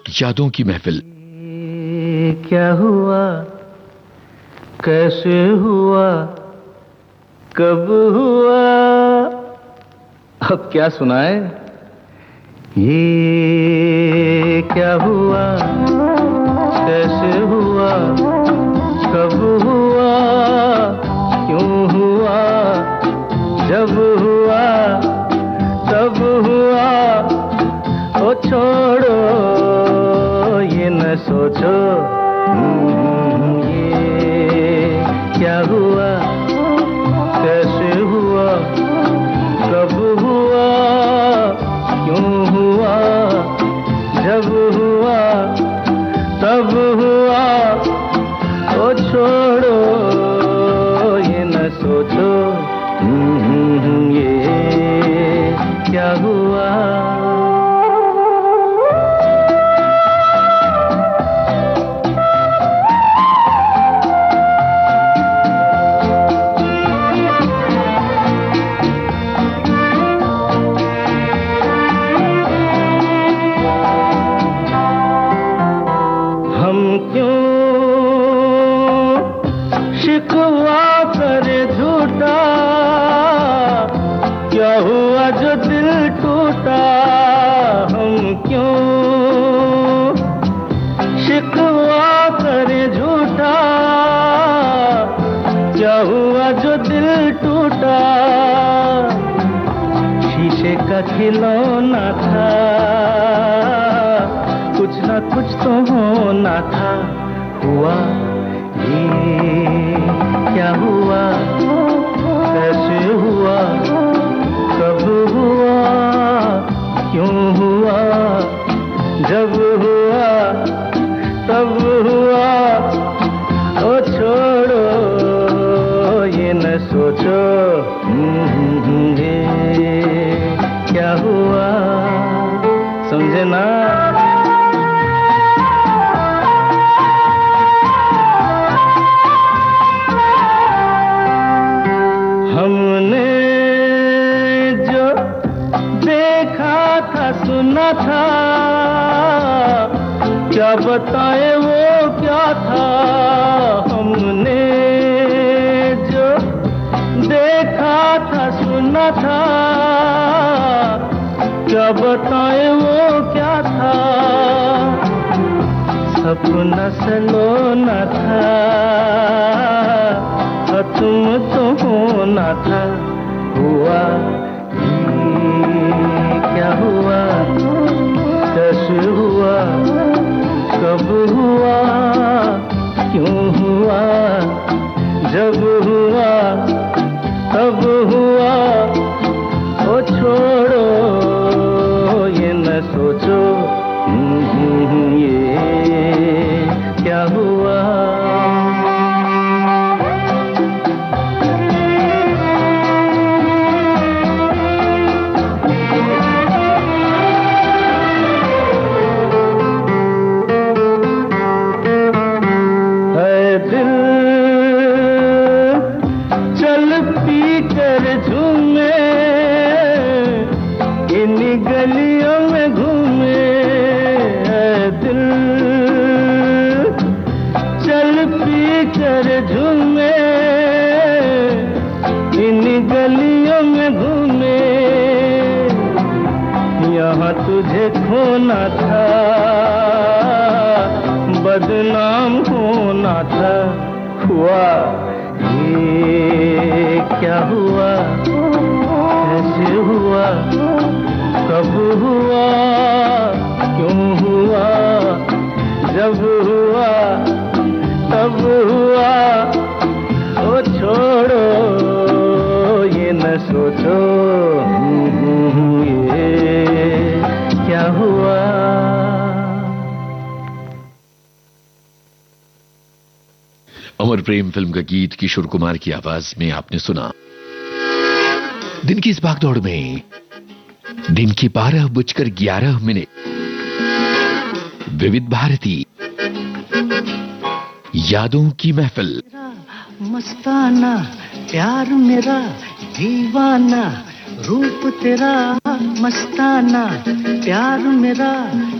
यादों की महफिल। क्या हुआ, कैसे हुआ, कब हुआ, अब क्या सुनाए? ये क्या हुआ, कैसे हुआ, कब हुआ, क्यों हुआ, जब हुआ तब हुआ, ओ छोड़ो ये न सोचो। ये क्या हुआ, कैसे हुआ, कब हुआ, क्यों हुआ, जब हुआ तब हुआ, ओ छोड़ो ये न सोचो। ये क्या हुआ। हम क्यों शिकवा करे झूठा, क्या हुआ जो दिल टूटा। हम क्यों शिकवा करे झूठा, क्या हुआ जो दिल टूटा। शीशे का खिलौना था, कुछ ना कुछ तो होना था। हुआ ये क्या हुआ, कैसे हुआ, कब हुआ, क्यों हुआ, जब हुआ तब हुआ, ओ छोड़ो ये न सोचो। ये क्या हुआ, समझे ना। हमने जो देखा था सुना था, क्या बताए वो क्या था। हमने जो देखा था सुना था, क्या बताए वो क्या था। सपना सलोना था, तुम तो होना था। हुआ ये क्या हुआ, कैसे हुआ, कब हुआ, क्यों हुआ, जब हुआ तब हुआ, ओ छोड़ो ये न सोचो। ये क्या हुआ। गलियों में घूमे दिल, चल पी कर झूमे, इन गलियों में घूमे। यहाँ तुझे खोना था, बदनाम होना था। हुआ ये क्या हुआ, कैसे हुआ, कब हुआ, क्यों हुआ, जब हुआ तब हुआ, ओ छोड़ो ये न सोचो। ये क्या हुआ। अमर प्रेम फिल्म का गीत किशोर कुमार की आवाज में आपने सुना। दिन की इस भागदौड़ में दिन की 12:11 विविध भारती यादों की महफिल। मस्ताना प्यार मेरा दीवाना, रूप तेरा मस्ताना, प्यार मेरा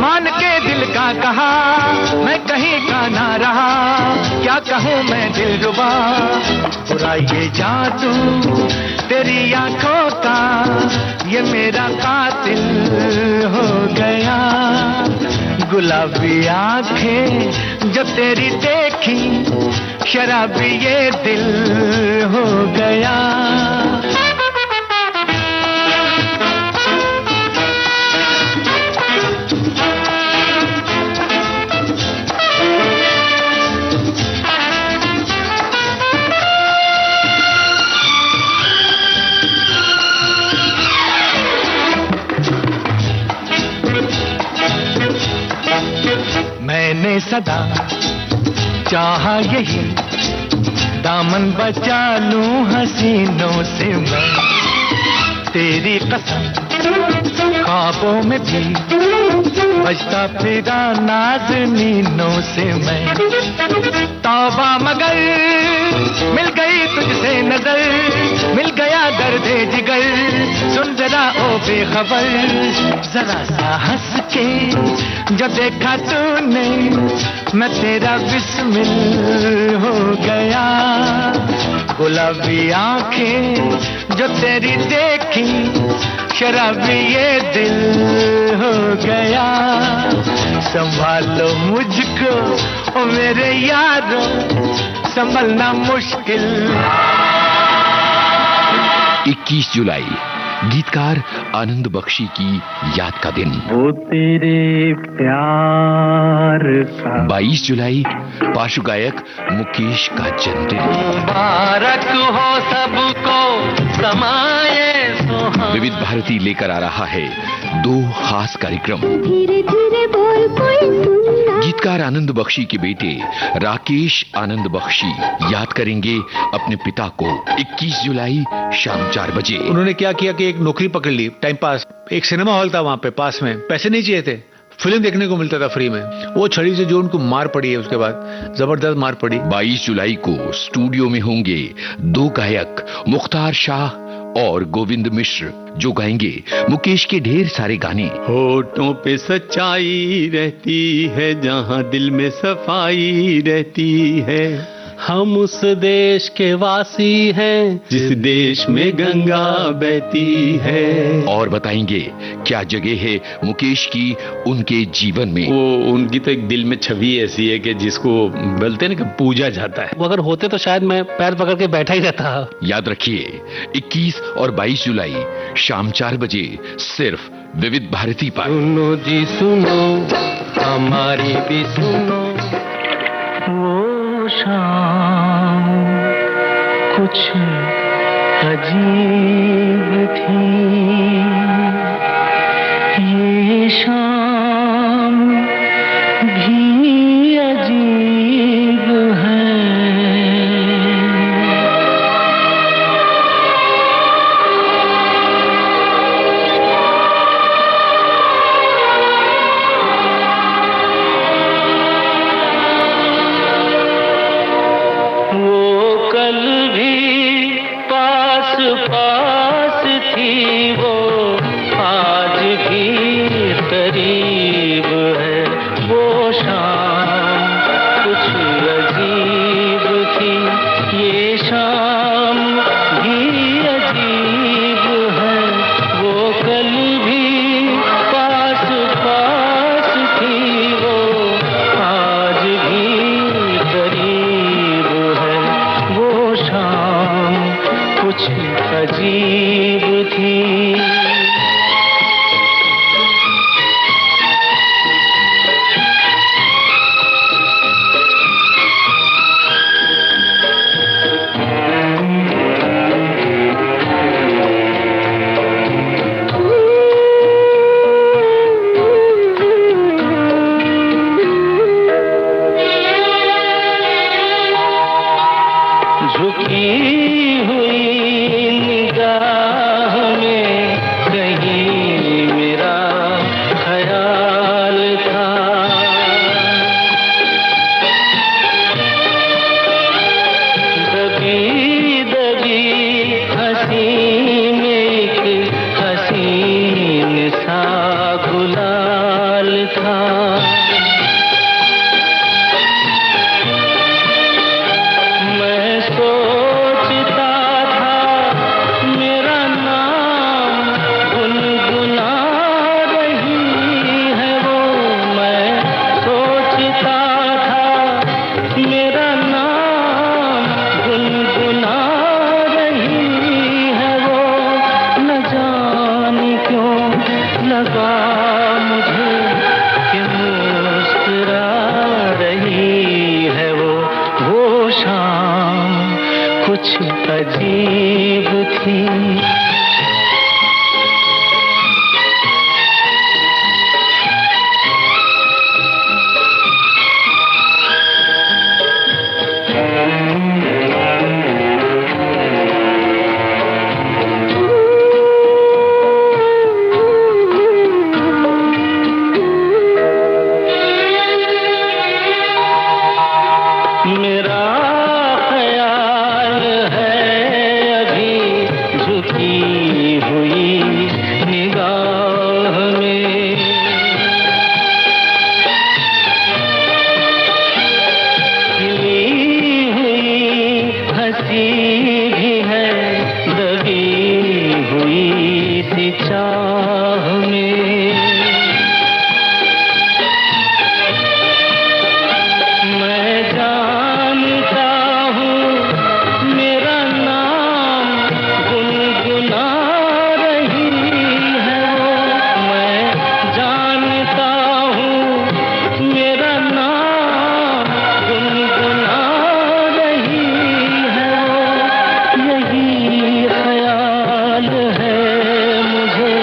मान के दिल का कहा, मैं कहीं का ना रहा, क्या कहूँ मैं दिलरुबा। बुरा ये जादू तेरी आंखों का, ये मेरा कातिल हो गया। गुलाबी आंखें जो तेरी देखी, शराबी ये दिल हो गया। मैंने सदा चाहा यही, दामन बचा लूं हसीनों से मैं। तेरी कसम ख्वाबों में भी बजता फिरा नाज़नीनों से मैं। तौबा मगर मिल गई तुझसे नजर, मिल गया दर्दे जिगर। सुन जरा ओ बेखबर, जरा सा हंस के जब देखा तूने, मैं तेरा बिस्मिल हो गया। गुलाबी आंखें जो तेरी देखी, शराबी ये दिल हो गया। संभालो मुझको ओ मेरे यारो, संभलना मुश्किल। 21 जुलाई गीतकार आनंद बख्शी की याद का दिन। वो तेरे प्यार का 22 जुलाई पार्श्व गायक मुकेश का जन्मदिन। मुबारक हो सबको समाये सुहाना। विविध भारती लेकर आ रहा है 2 खास कार्यक्रम। धीरे धीरे बोल कोई सुनना। गीतकार आनंद बख्शी के बेटे राकेश आनंद बख्शी याद करेंगे अपने पिता को 21 जुलाई शाम 4 बजे। उन्होंने क्या किया कि एक नौकरी पकड़ ली, टाइम पास। एक सिनेमा हॉल था वहां पे पास में, पैसे नहीं चाहिए थे, फिल्म देखने को मिलता था फ्री में। वो छड़ी से जो उनको मार पड़ी है, उसके बाद जबरदस्त मार पड़ी। 22 जुलाई को स्टूडियो में होंगे 2 गायक मुख्तार शाह और गोविंद मिश्र, जो गाएंगे मुकेश के ढेर सारे गाने। होठों पे सच्चाई रहती है, जहां दिल में सफाई रहती है। हम उस देश के वासी हैं, जिस देश में गंगा बहती है। और बताएंगे क्या जगह है मुकेश की उनके जीवन में। वो उनकी तो एक दिल में छवि ऐसी है कि जिसको बोलते हैं ना कि पूजा जाता है। वो अगर होते तो शायद मैं पैर पकड़ के बैठा ही रहता। याद रखिए 21 और 22 जुलाई शाम 4 बजे सिर्फ विविध भारती पर। सुनो जी सुनो, हमारी भी सुनो। वो शाम कुछ अजीब थी, ये शाम भी अजीब है। झुकी हुई निगाह में थी। मेरा ख्याल है अभी झुकी हुई निगाह में, खिली हुई हंसी भी है दबी हुई सी चाह में। मैं जानता हूँ मेरा नाम गुनगुना रही है वो, मैं जानता हूँ मेरा नाम गुनगुना रही है वो। यही ख्याल है मुझे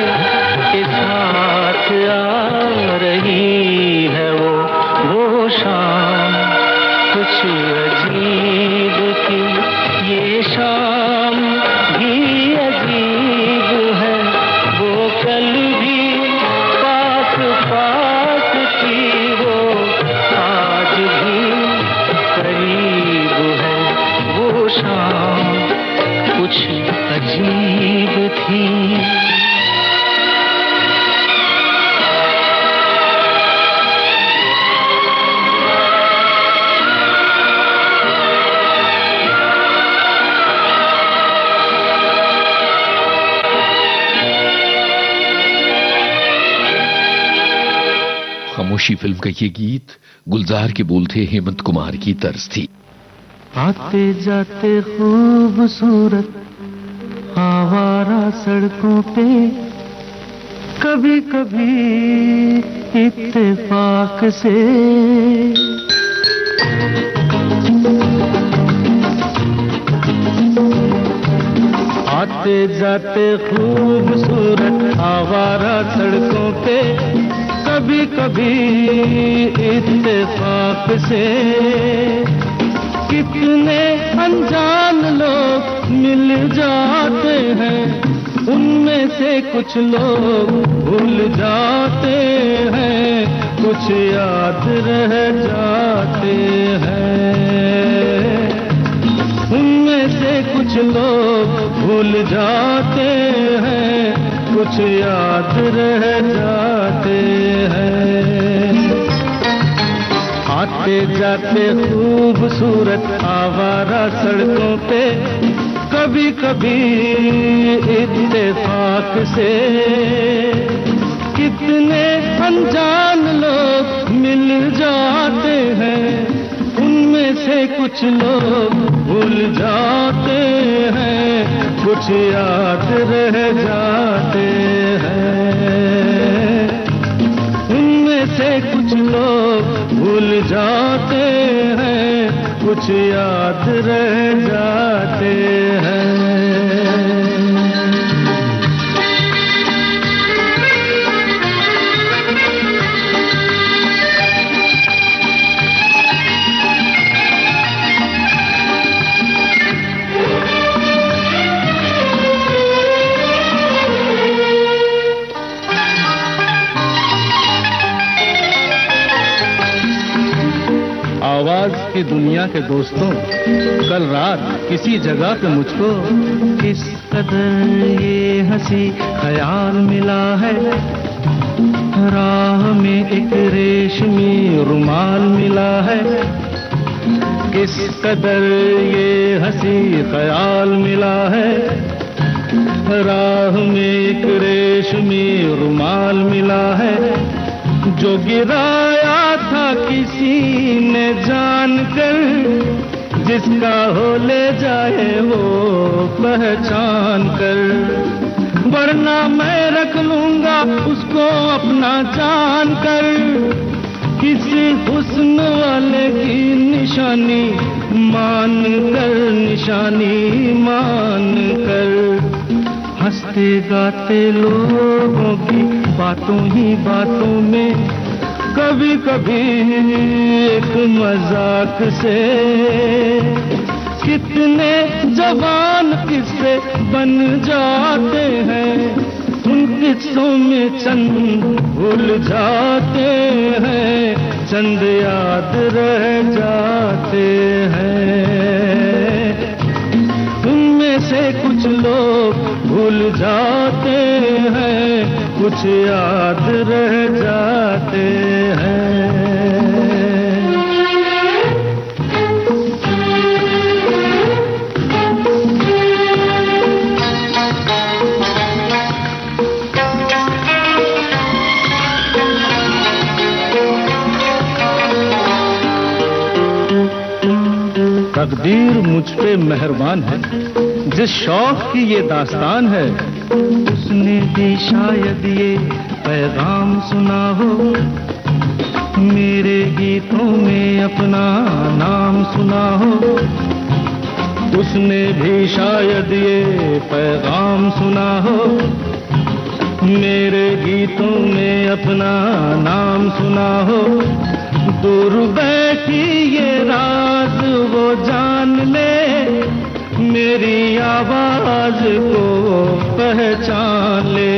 कि साथ आ रही है वो शाम कुछ अजीब थी। ये शाम भी अजीब है, वो कल भी पास पास थी, वो आज भी करीब है। वो शाम कुछ अजीब थी। खामोशी फिल्म का ये गीत गुलजार के बोल थे हेमंत कुमार की तर्ज थी। आते जाते खूबसूरत आवारा सड़कों पे, कभी कभी इत्तेफाक से आते जाते खूबसूरत आवारा सड़कों पे, कभी कभी इत्तेफाक से कितने अनजान लोग मिल जाते हैं, उनमें से कुछ लोग भूल जाते हैं, कुछ याद रह जाते हैं। उनमें से कुछ लोग भूल जाते हैं, कुछ याद रह जाते हैं। आते जाते खूबसूरत आवारा सड़कों पे, कभी कभी इत्तेफाक से कितने अनजान लोग मिल जाते हैं, उनमें से कुछ लोग भूल जाते हैं, कुछ याद रह जाते हैं। उनमें से कुछ लोग भूल जाते हैं, कुछ याद रह जाते हैं। आवाज की दुनिया के दोस्तों, कल रात किसी जगह पे मुझको किस कदर ये हंसी ख्याल मिला है, राह में एक रेशमी रुमाल मिला है। किस कदर ये हंसी ख्याल मिला है, राह में एक रेशमी रुमाल मिला है। जो गिराया था किसी ने जानकर, जिसका हो ले जाए वो पहचान कर, वरना मैं रख लूंगा उसको अपना जान कर। किसी हुस्न वाले की निशानी मान कर, निशानी मान कर। गाते गाते लोगों की बातों ही बातों में कभी कभी एक मजाक से कितने जवान किस्से बन जाते हैं, उन किस्सों में चंद भूल जाते हैं, चंद याद रह जाते हैं। उनमें से कुछ लोग भूल जाते हैं, कुछ याद रह जाते हैं। तकदीर मुझ पे मेहरबान है, जिस शौक की ये दास्तान है, उसने भी शायद ये पैगाम सुना हो, मेरे गीतों में अपना नाम सुना हो। उसने भी शायद ये पैगाम सुना हो, मेरे गीतों में अपना नाम सुना हो। दूर बैठी ये राज वो जान ले, मेरी आवाज को पहचान ले।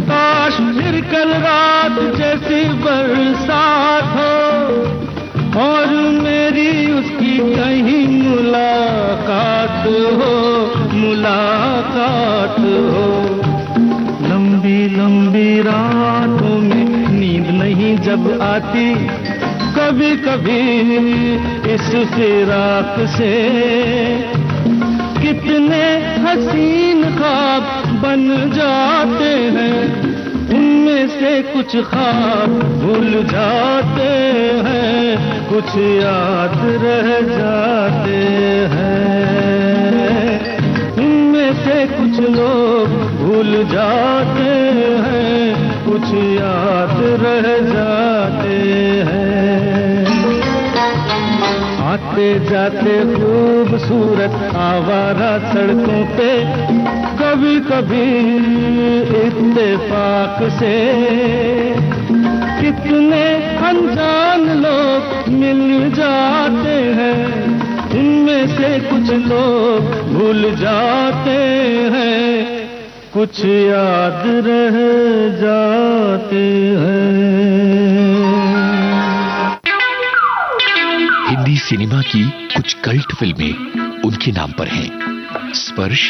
काश फिर कल रात जैसी बरसात हो और मेरी उसकी कहीं मुलाकात हो, मुलाकात हो। लंबी लंबी रातों में नींद नहीं जब आती, कभी कभी इस फिराक से कितने हसीन ख्वाब बन जाते हैं, उनमें से कुछ ख्वाब भूल जाते हैं, कुछ याद रह जाते हैं। उनमें से कुछ लोग भूल जाते हैं, कुछ याद रह जाते हैं। आते जाते खूबसूरत आवारा सड़कों पे कभी कभी इत्तेफाक से कितने अनजान लोग मिल जाते हैं, उनमें से कुछ लोग भूल जाते हैं, कुछ याद रह जाते हैं। हिंदी सिनेमा की कुछ कल्ट फिल्में उनके नाम पर हैं। स्पर्श,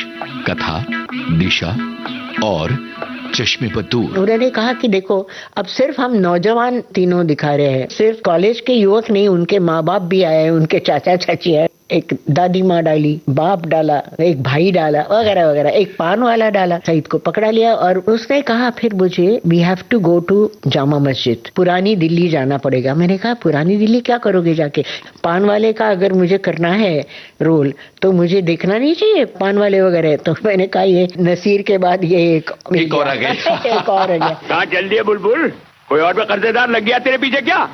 कथा, दिशा और चश्मे पर दूर। उन्होंने कहा कि देखो, अब सिर्फ हम नौजवान तीनों दिखा रहे हैं, सिर्फ कॉलेज के युवक नहीं, उनके माँ बाप भी आए, उनके चाचा चाची आए, एक दादी माँ डाली, बाप डाला, एक भाई डाला, वगैरह वगैरह। एक पान वाला डाला, सईद को पकड़ा लिया और उसने कहा फिर मुझे we have to go to Jama Masjid, पुरानी दिल्ली जाना पड़ेगा। मैंने कहा पुरानी दिल्ली क्या करोगे जाके? पान वाले का अगर मुझे करना है रोल तो मुझे देखना नहीं चाहिए पान वाले वगैरह। तो मैंने कहा ये नसीर के बाद ये एक और आ गया। एक और आ गया। कहाँ चल दिए बुलबुल? कोई और भी कर्जेदार लग गया तेरे पीछे क्या?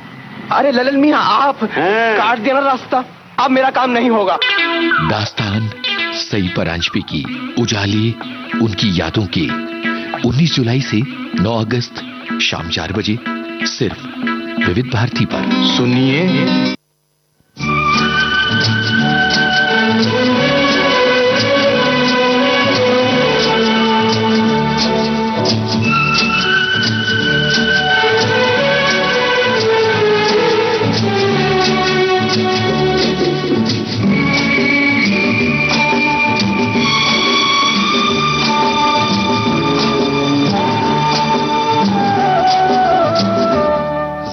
अरे ललन मियां, आप काट देना रास्ता, अब मेरा काम नहीं होगा। दास्तान सई परांजपे की, उजाले उनकी यादों के। 19 जुलाई से 9 अगस्त शाम 4 बजे सिर्फ विविध भारती पर। सुनिए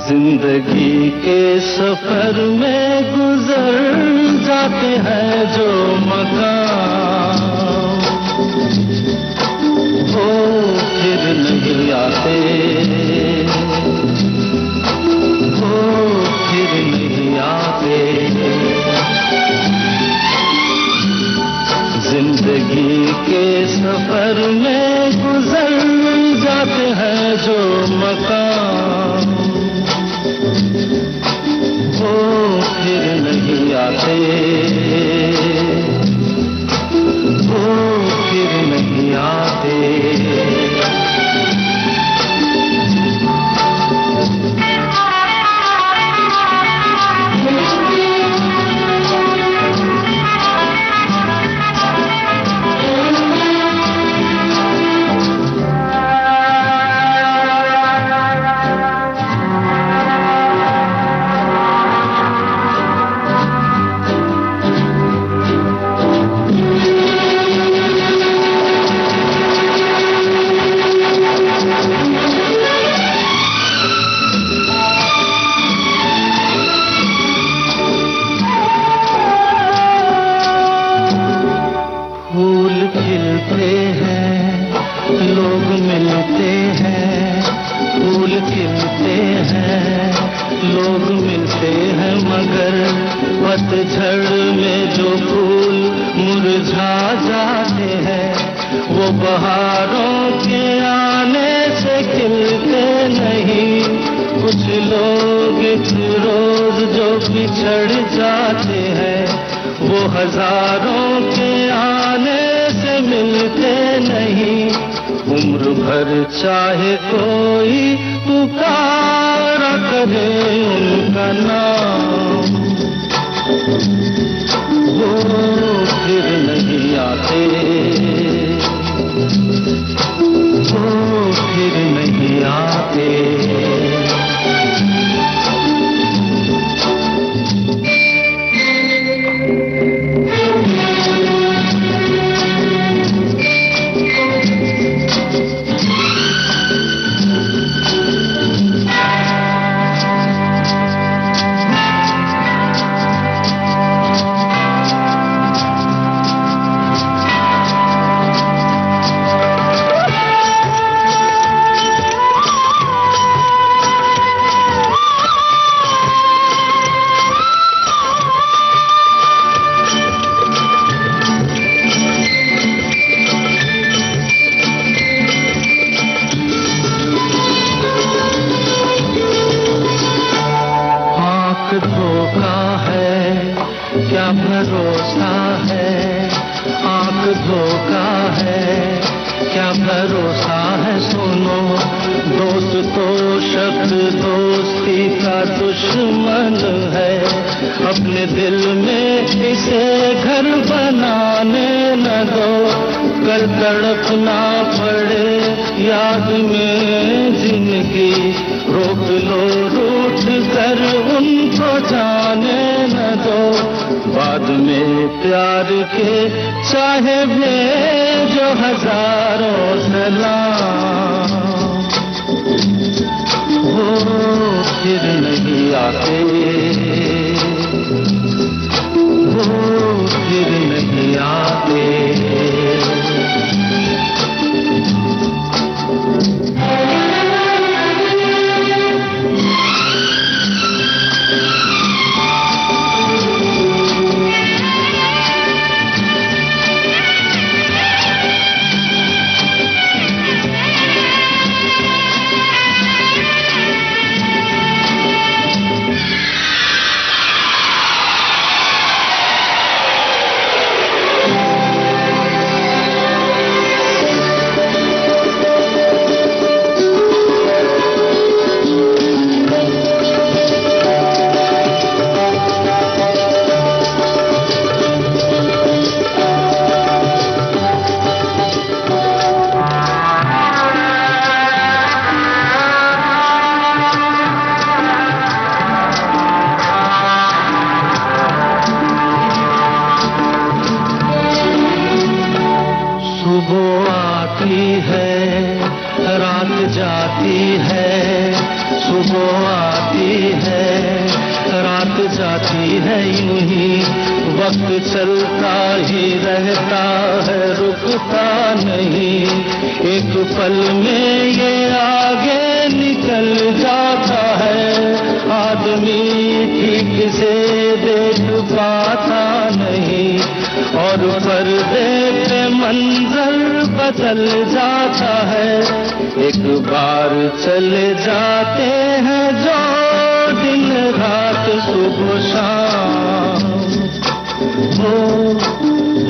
जिंदगी के सफर में गुजर जाते हैं जो मकाम, वो फिर नहीं आते, वो फिर नहीं आते। जिंदगी के सफर में गुजर जाते हैं जो मकाम, वो फिर नहीं आते, वो फिर नहीं आते।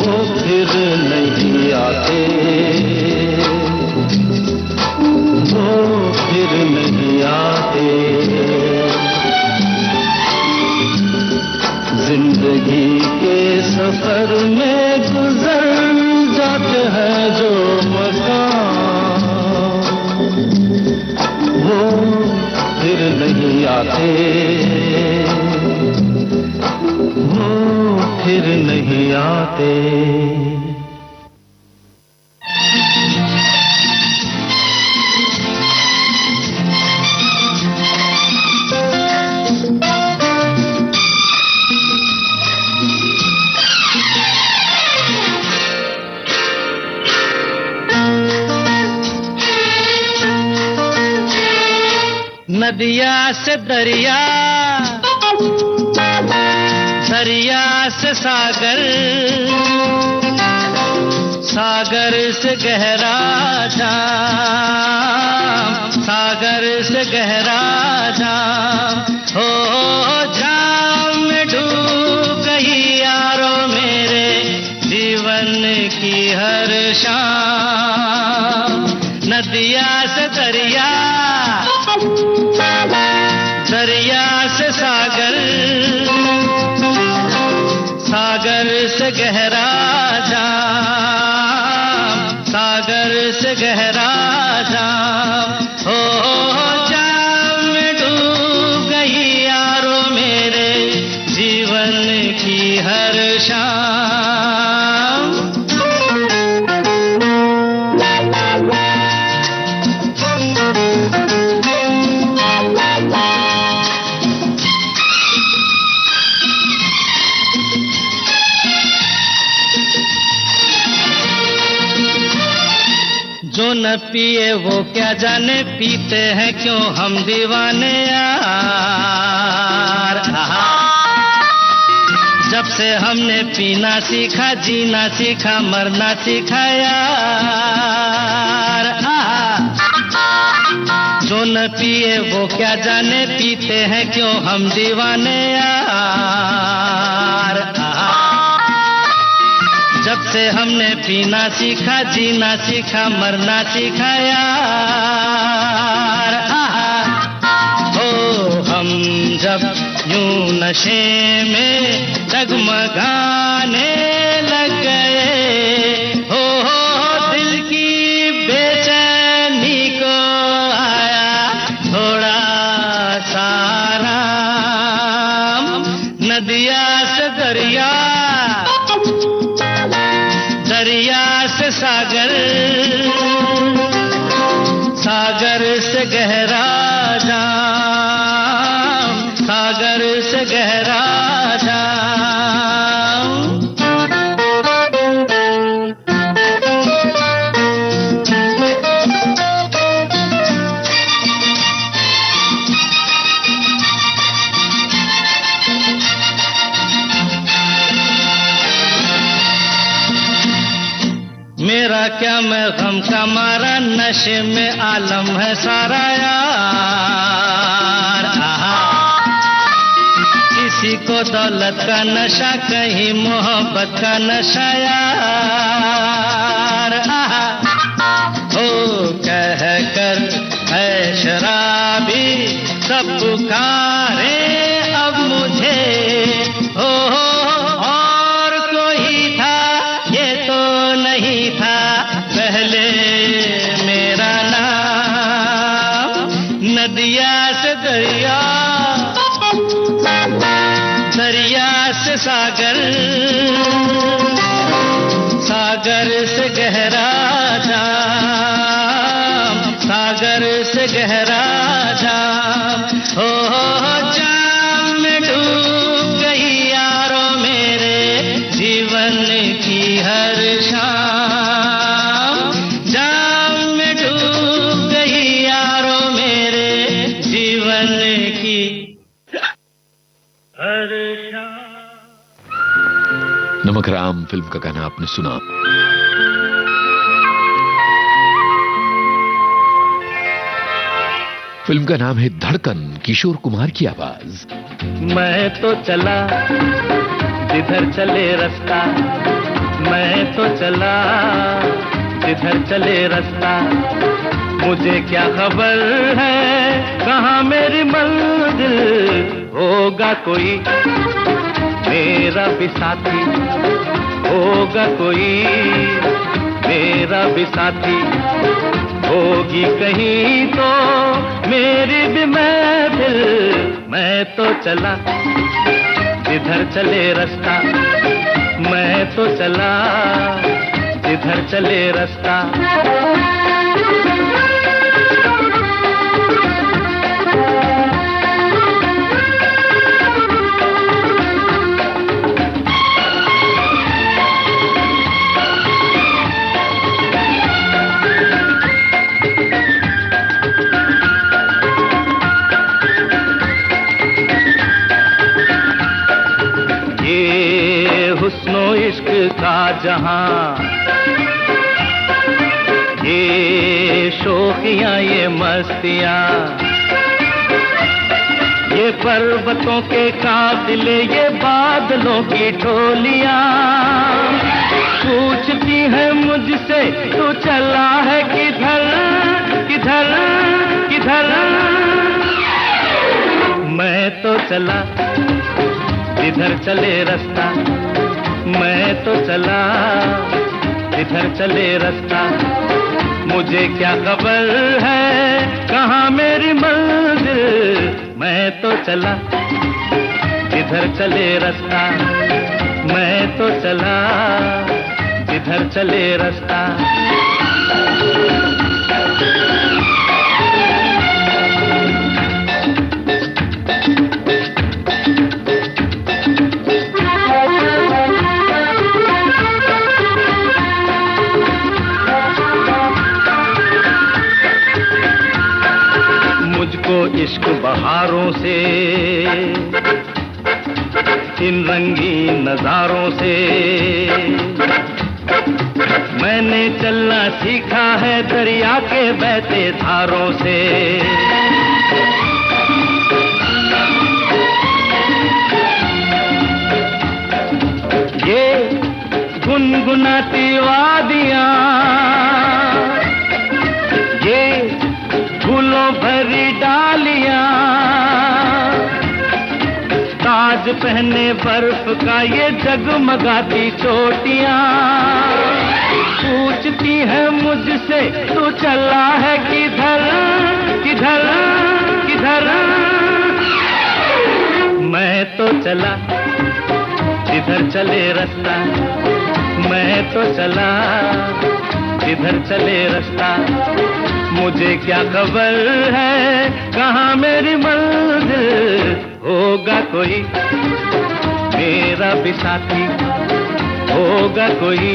वो फिर नहीं आते। जो मकान वो फिर नहीं आते, वो फिर नहीं आते। नदिया से दरिया, दरिया से सागर, सागर से गहरा जाम, सागर से गहरा जाम, हो जाम में डूब गई यारो मेरे जीवन की हर शाम। नदिया से दरिया, दरिया से सागर, सागर से गहरा जाम, सागर से गहरा जाम, हो जाम में डूब गई यारो मेरे जीवन की हर शाम। जो न पिए वो क्या जाने, पीते हैं क्यों हम दीवाने यार। जब से हमने पीना सीखा, जीना सीखा, मरना सीखा यार। जो न पिए वो क्या जाने, पीते हैं क्यों हम दीवाने यार। जब से हमने पीना सीखा, जीना सीखा, मरना सीखा यार। ओ हम जब यूं नशे में डगमगाने लग गए, हो दिल की बेचैनी को आया थोड़ा सा आराम। नदिया से दरिया, दरिया से सागर, सागर से गहरा जाम, सागर से गहरा जाम। मेरा क्या मैं गम का मारा, नशे में आलम है सारा यार। किसी को दौलत का नशा, कहीं मोहब्बत का नशा यार। ओ कह कर है शराबी सब पुकारे अब मुझे, हो और कोई था ये तो नहीं था पहले मेरा नाम। नदिया से दरिया, दरिया से सागर, सागर से गहरा जाम, सागर से गहरा जाम, हो जाम में डूब गई यारो मेरे जीवन की हर शाम। जाम में डूब गई यारो मेरे जीवन की हर शाम। नमक राम फिल्म का गाना आपने सुना। फिल्म का नाम है धड़कन, किशोर कुमार की आवाज। मैं तो चला जिधर चले रास्ता, मैं तो चला जिधर चले रास्ता, मुझे क्या खबर है कहाँ मेरी मंजिल। होगा कोई मेरा भी साथी, होगा कोई मेरा भी साथी होगी कहीं तो मेरी भी महफिल। मैं तो चला जिधर चले रास्ता, मैं तो चला जिधर चले रास्ता। इश्क का जहां, ये शौकियां ये मस्तियां, ये पर्वतों के काबिले ये बादलों की टोलियां, पूछती है मुझसे तू चला है किधर किधर किधर। मैं तो चला जिधर चले रास्ता, मैं तो चला जिधर चले रास्ता। मुझे क्या खबर है कहाँ मेरी मंजिल, मैं तो चला जिधर चले रास्ता, मैं तो चला जिधर चले रास्ता। इश्क बहारों से, इन रंगीन नजारों से, मैंने चलना सीखा है दरिया के बहते धारों से। ये गुनगुनाती वादियां, ये फूलों भरी डालियां, ताज पहने बर्फ का ये जगमगाती चोटियां, पूछती है मुझसे तू चला है किधर किधर किधर। मैं तो चला जिधर चले रास्ता, मैं तो चला जिधर चले रास्ता। मुझे क्या खबर है कहाँ मेरी मंजिल, होगा कोई मेरा भी साथी, होगा कोई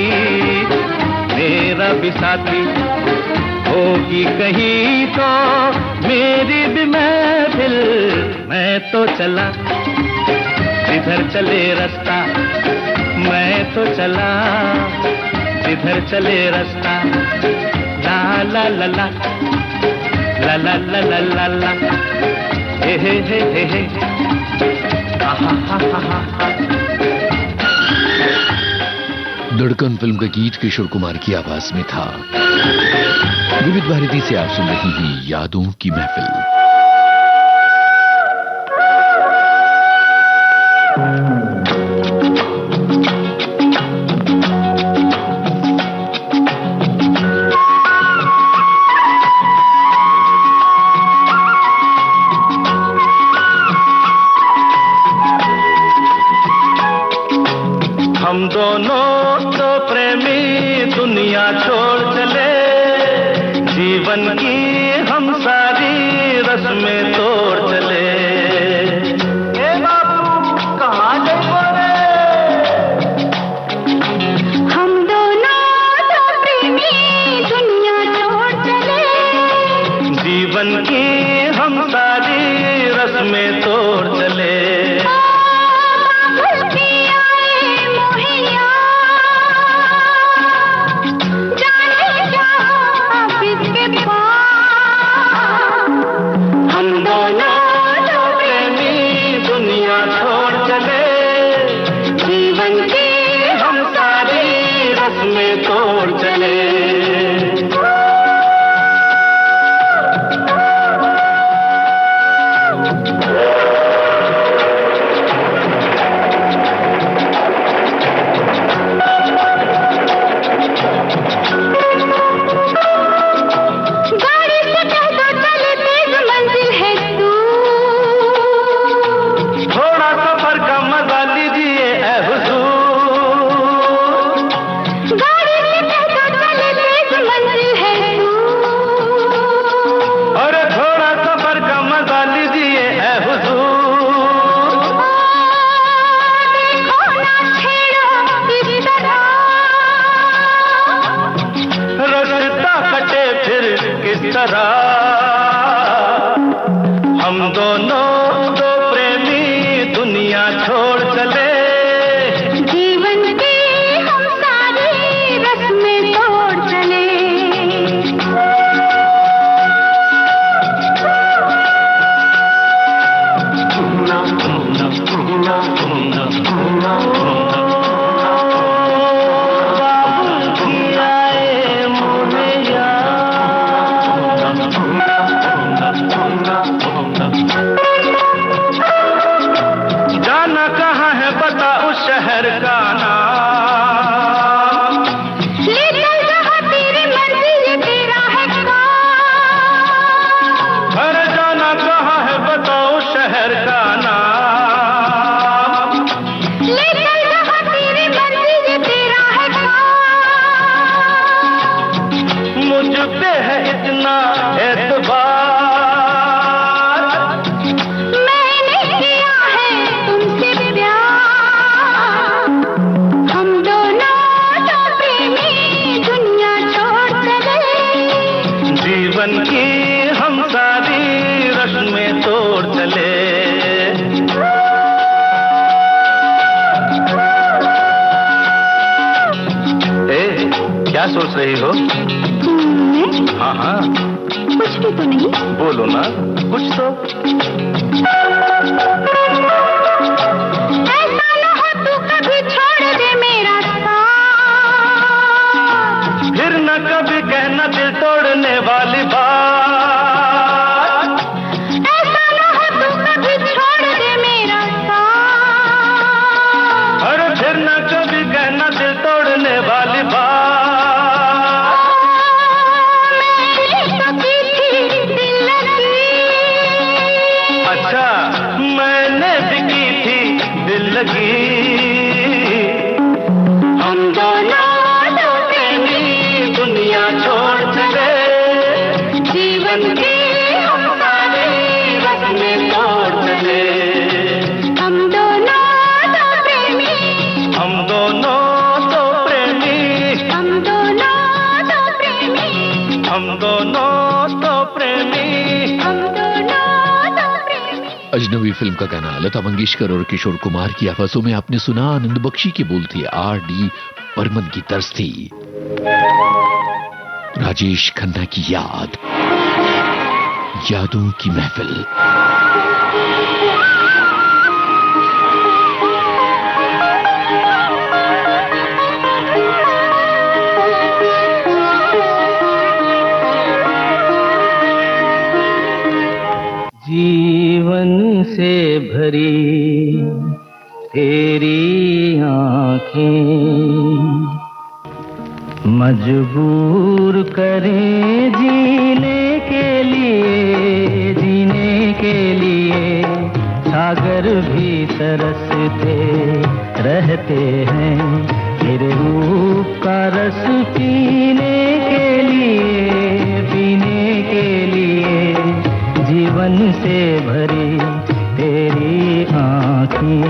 मेरा भी साथी, होगी कहीं तो मेरी भी महफिल। मैं तो चला जिधर चले रास्ता, मैं तो चला जिधर चले रास्ता। ला ला ला ला ला ला ला ला ला ला, हे हे हे हे, आहा हा हा हा। धड़कन फिल्म का गीत किशोर कुमार की आवाज में था। विविध भारती से आप सुन रही हैं यादों की महफिल। हम दोनों तो प्रेमी दुनिया छोड़ चले, जीवन की हम सारी रस्में तोड़ चले। ए बाबू कहाँ गए? हम दोनों तो प्रेमी दुनिया छोड़ चले, जीवन की हम सारी रस्में तोड़ चले। तरह हम दोनों दो प्रेमी दुनिया छोड़ चले। जीवन के हम सारे रस्में तोड़ चले। जाना कहाँ है बता उस शहर का नाम। ले चल जहाँ तेरी मर्जी ये तेरा है काम। अरे जाना कहाँ है बता उस शहर का नाम। ले चल जहाँ तेरी मर्जी ये तेरा है काम। मुझ पे है इतना एतबार मैंने किया है तुमसे प्यार। हम दोनों तो प्रेमी दुनिया छोड़ चले। जीवन की हम सारी रस्में तोड़ चले। ए, क्या सोच रही हो? हाँ हाँ कुछ भी तो नहीं। बोलो ना कुछ तो। ऐसा न हो तू कभी छोड़ दे मेरा साथ। फिर न कभी कहना दिल तोड़ने वाली बात। ऐसा न हो तू कभी छोड़ दे मेरा साथ। अरे फिर न कभी कहना दिल तोड़ने वाली बात। अच्छा मैंने भी की थी दिल लगी। हम दोनों दो प्रेमी दुनिया छोड़ चले। जीवन की हम सारे रस्में तोड़ चले। हम दोनों तो प्रेमी। हम दोनों दो प्रेमी। हम दोनों तो प्रेमी। हम दोनों दो प्रेमी। हम दोनों तो प्रेमी। अजनबी फिल्म का गाना लता मंगेशकर और किशोर कुमार की आवाजों में आपने सुना। आनंद बख्शी के बोल थे R.D. बर्मन की तर्ज थी राजेश खन्ना की याद, यादों की महफिल। जीवन से भरी तेरी आंखें मजबूर करें जीने के लिए सागर भी तरसते रहते हैं तेरे रूप का रस पीने के लिए जीवन से भरी तेरी आँखें।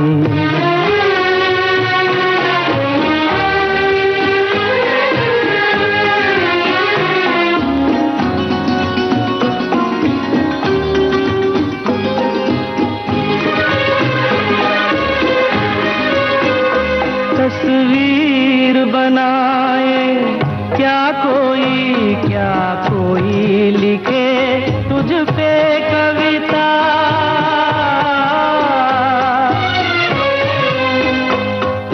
तस्वीर बनाए क्या कोई लिखे तुझ पे कविता।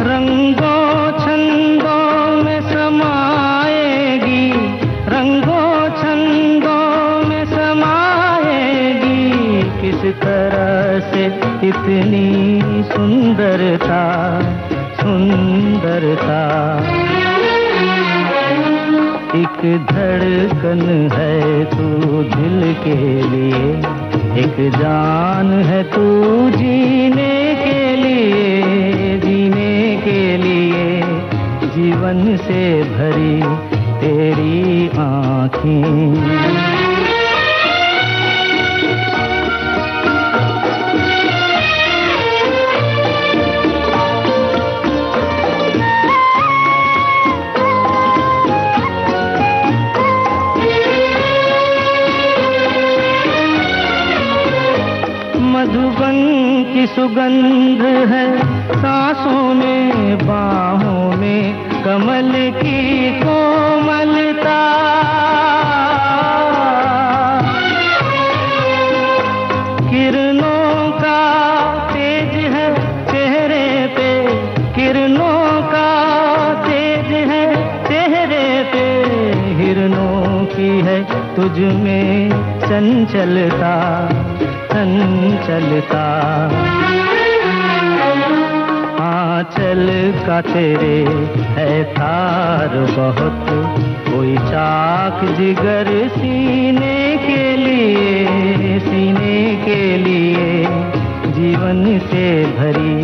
रंगों छंदों में समाएगी, रंगों छंदों में समाएगी। किस तरह से इतनी सुंदरता एक धड़कन है तू दिल के लिए, एक जान है तू जीने के लिए जीवन से भरी तेरी आँखें। की सुगंध है सांसों में, बाहों में कमल की कोमलता। किरणों का तेज है चेहरे पे, किरणों का तेज है चेहरे पे, हिरणों की है तुझ में चंचलता, चंचलता। आंचल का तेरे है तार बहुत, कोई चाक जिगर सीने के लिए, सीने के लिए। जीवन से भरी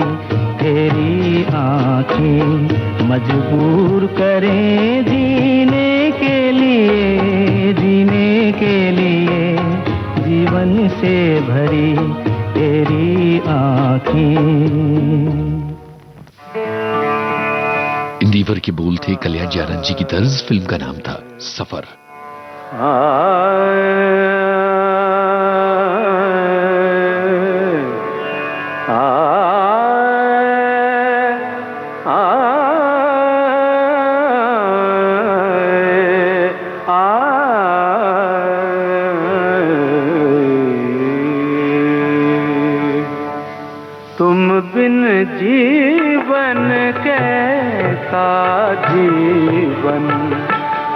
तेरी आँखें मजबूर करें जीने के लिए, जीने के लिए। जीवन से भरी तेरी आँखें। इंदिवर के बोल थे कल्याण जारन जी की तर्ज, फिल्म का नाम था सफर। तुम बिन जीवन कैसा जीवन,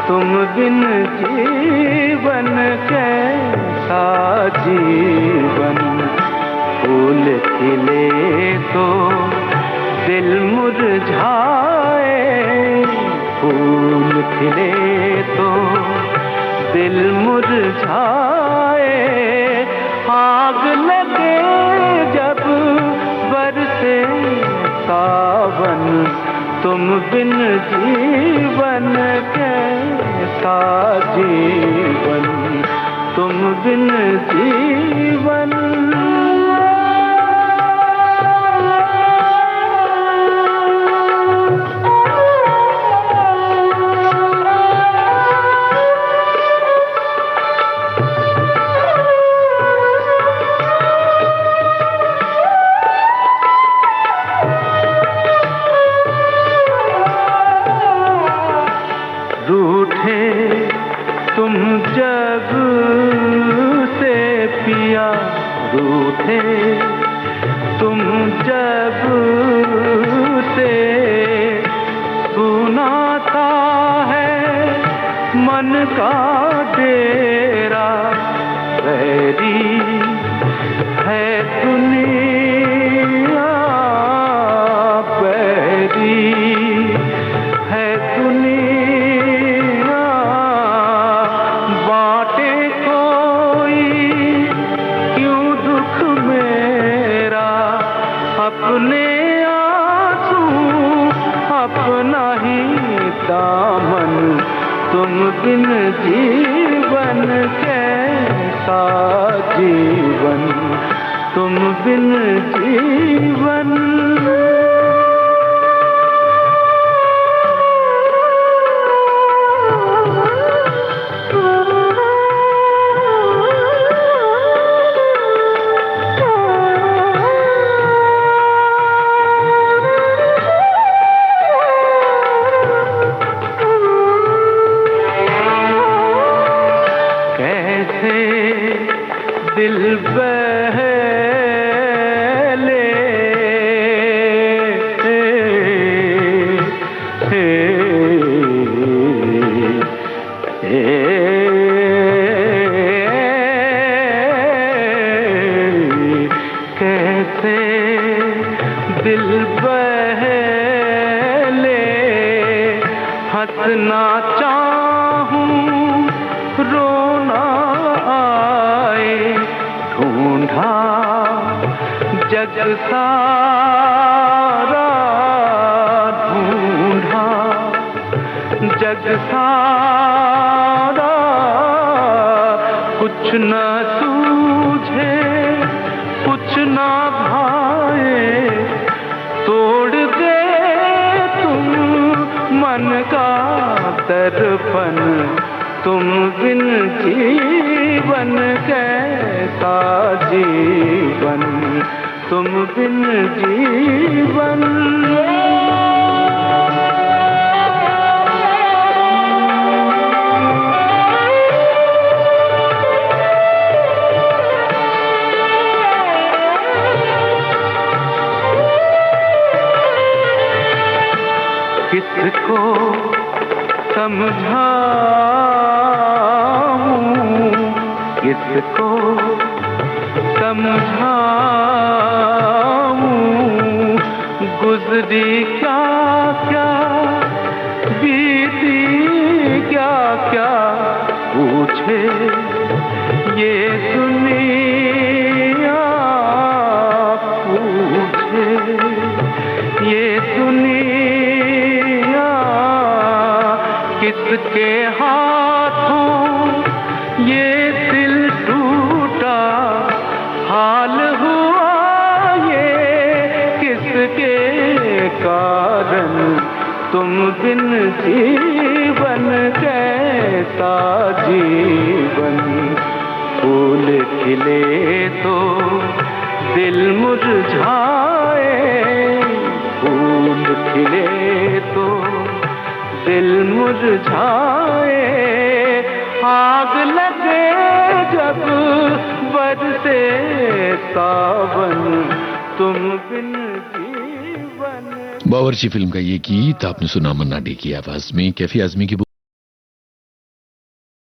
तुम बिन जीवन कैसा जीवन। फूल खिले तो दिल मुरझाए, फूल खिले तो दिल मुरझाए। आग लगे जब बरसे सावन, तुम बिन जीवन कैसा जीवन, तुम बिन जीवन। रूठे तुम जग से पिया, रूठे तुम जग से। सुनाता है मन का डेरा, वैरी है दुनिया, वैरी है दुनिया। अपने आंसू अपना ही दामन, तुम बिन जीवन कैसा जीवन, तुम बिन जीवन। दिल बहले कैसे दिल बहले। हंसना चाहूं रोना आए, ढूंढा जग सारा, ढूंढा जग सारा। कुछ न सूझे कुछ न भाए, तोड़ दे तुम मन का दर्पण, तुम बिन जीवन कैसा जीवन, तुम बिन जीवन। किसको समझाऊं, किसको समझाऊं, गुजरी क्या क्या बीती क्या क्या पूछे ये दुनिया, पूछे ये दुनिया। किसके हाथों ये दिल टूटा हाल हुआ, ये किसके कारण तुम बिन जीवन कैसा जीवन। फूल खिले तो दिल मुरझाए, फूल खिले तो दिल मुरझाए, आग लगे जब बरसे सावन, तुम बिन जीवन। बावर्ची फिल्म का ये गीत आपने सुना मन्ना डे की आवाज में। कैफी आजमी की